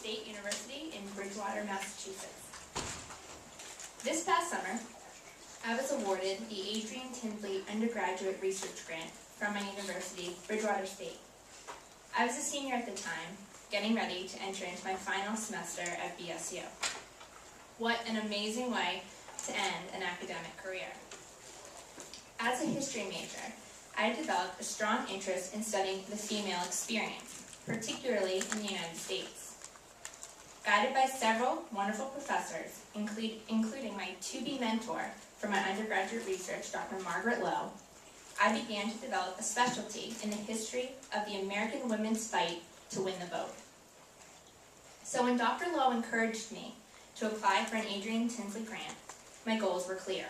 State University in Bridgewater, Massachusetts. This past summer, I was awarded the Adrian Tinsley Undergraduate Research Grant from my university, Bridgewater State. I was a senior at the time, getting ready to enter into my final semester at BSU. What an amazing way to end an academic career. As a history major, I developed a strong interest in studying the female experience, particularly in the United States. Guided by several wonderful professors, including my to-be mentor for my undergraduate research, Dr. Margaret Lowe, I began to develop a specialty in the history of the American women's fight to win the vote. So when Dr. Lowe encouraged me to apply for an Adrian Tinsley grant, my goals were clear.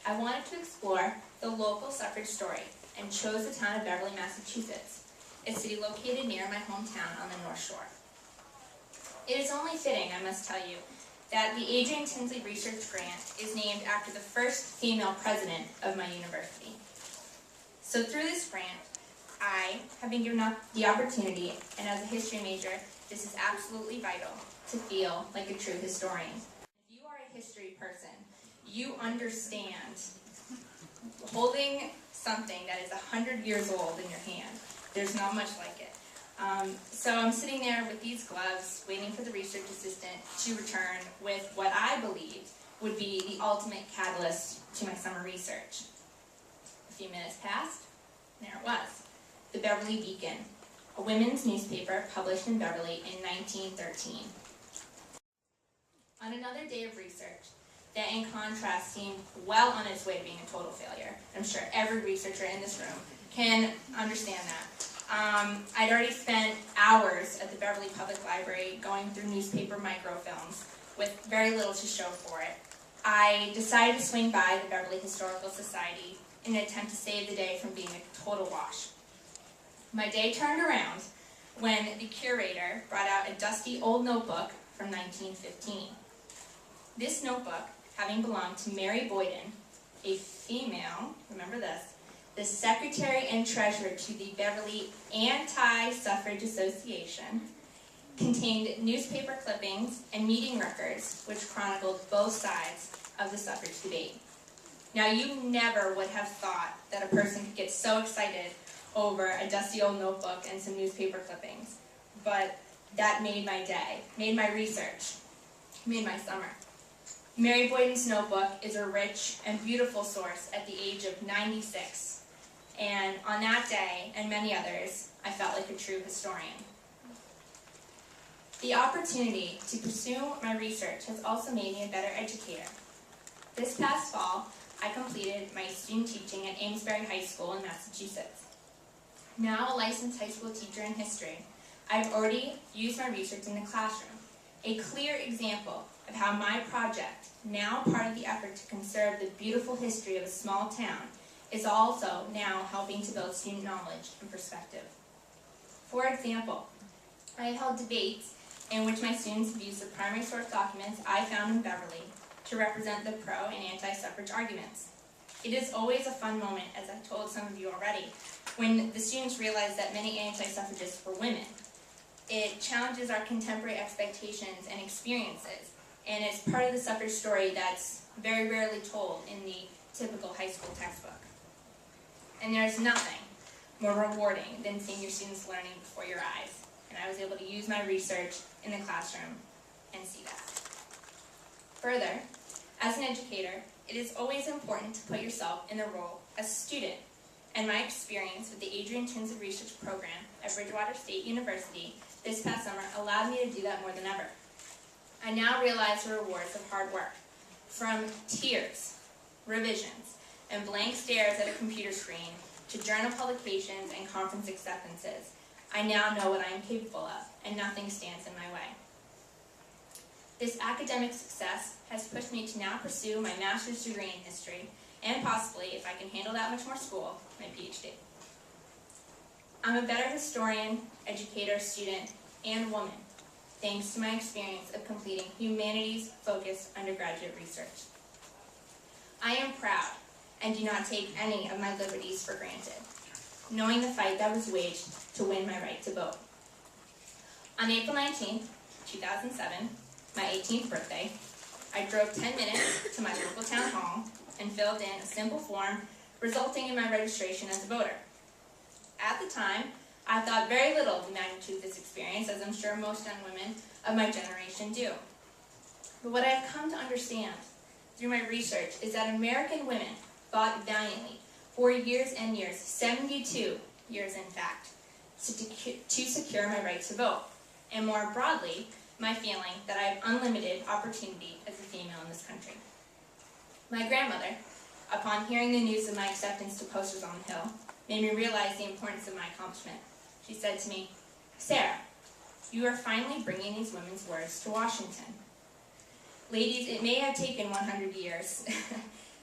I wanted to explore the local suffrage story and chose the town of Beverly, Massachusetts, a city located near my hometown on the North Shore. It is only fitting, I must tell you, that the Adrian Tinsley Research Grant is named after the first female president of my university. So through this grant, I have been given the opportunity, and as a history major, this is absolutely vital, to feel like a true historian. If you are a history person, you understand holding something that is 100 years old in your hand. There's not much like it. So I'm sitting there with these gloves, waiting for the research assistant to return with what I believed would be the ultimate catalyst to my summer research. A few minutes passed, and there it was. The Beverly Beacon, a women's newspaper published in Beverly in 1913. On another day of research, that in contrast seemed well on its way to being a total failure. I'm sure every researcher in this room can understand that. I'd already spent hours at the Beverly Public Library going through newspaper microfilms with very little to show for it. I decided to swing by the Beverly Historical Society in an attempt to save the day from being a total wash. My day turned around when the curator brought out a dusty old notebook from 1915. This notebook, having belonged to Mary Boyden, a female, remember this, the secretary and treasurer to the Beverly Anti-Suffrage Association, contained newspaper clippings and meeting records which chronicled both sides of the suffrage debate. Now, you never would have thought that a person could get so excited over a dusty old notebook and some newspaper clippings, but that made my day, made my research, made my summer. Mary Boyden's notebook is a rich and beautiful source at the age of 96. And on that day, and many others, I felt like a true historian. The opportunity to pursue my research has also made me a better educator. This past fall, I completed my student teaching at Amesbury High School in Massachusetts. Now a licensed high school teacher in history, I've already used my research in the classroom. A clear example of how my project, now part of the effort to conserve the beautiful history of a small town, is also now helping to build student knowledge and perspective. For example, I have held debates in which my students have used the primary source documents I found in Beverly to represent the pro and anti-suffrage arguments. It is always a fun moment, as I've told some of you already, when the students realize that many anti-suffragists were women. It challenges our contemporary expectations and experiences, and it's part of the suffrage story that's very rarely told in the typical high school textbook. And there's nothing more rewarding than seeing your students learning before your eyes. And I was able to use my research in the classroom and see that. Further, as an educator, it is always important to put yourself in the role as a student. And my experience with the Adrian Tinsley Research Program at Bridgewater State University this past summer allowed me to do that more than ever. I now realize the rewards of hard work. From tears, revisions, and blank stares at a computer screen to journal publications and conference acceptances, I now know what I am capable of, and nothing stands in my way. This academic success has pushed me to now pursue my master's degree in history, and possibly, if I can handle that much more school, my PhD. I'm a better historian, educator, student, and woman, thanks to my experience of completing humanities-focused undergraduate research. I am proud and do not take any of my liberties for granted, knowing the fight that was waged to win my right to vote. On April 19th, 2007, my 18th birthday, I drove 10 minutes to my local town hall and filled in a simple form resulting in my registration as a voter. At the time, I thought very little of the magnitude of this experience, as I'm sure most young women of my generation do. But what I have come to understand through my research is that American women fought valiantly for years and years, 72 years in fact, to secure my right to vote, and more broadly, my feeling that I have unlimited opportunity as a female in this country. My grandmother, upon hearing the news of my acceptance to posters on the Hill, made me realize the importance of my accomplishment. She said to me, "Sarah, you are finally bringing these women's words to Washington. Ladies, it may have taken 100 years,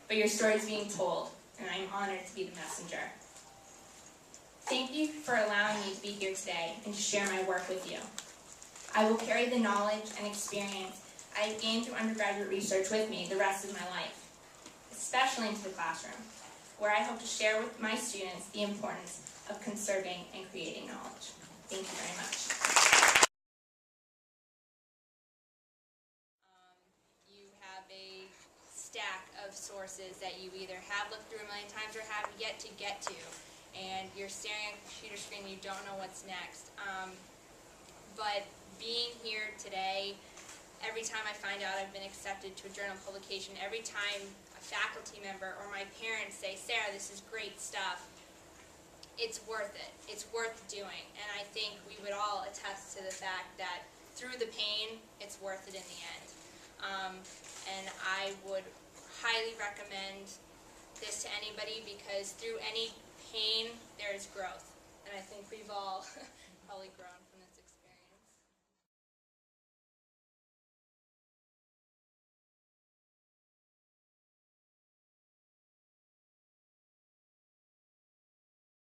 but your story is being told, and I am honored to be the messenger." Thank you for allowing me to be here today and to share my work with you. I will carry the knowledge and experience I have gained through undergraduate research with me the rest of my life, especially into the classroom, where I hope to share with my students the importance of conserving and creating knowledge. Thank you very much. You have a stack of sources that you either have looked through a million times or have yet to get to, and you're staring at a computer screen and you don't know what's next. But being here today, every time I find out I've been accepted to a journal publication, every time a faculty member or my parents say, "Sarah, this is great stuff," it's worth it. It's worth doing. And I think we would all attest to the fact that through the pain, it's worth it in the end. And I would highly recommend this to anybody, because through any pain, there is growth. And I think we've all probably grown.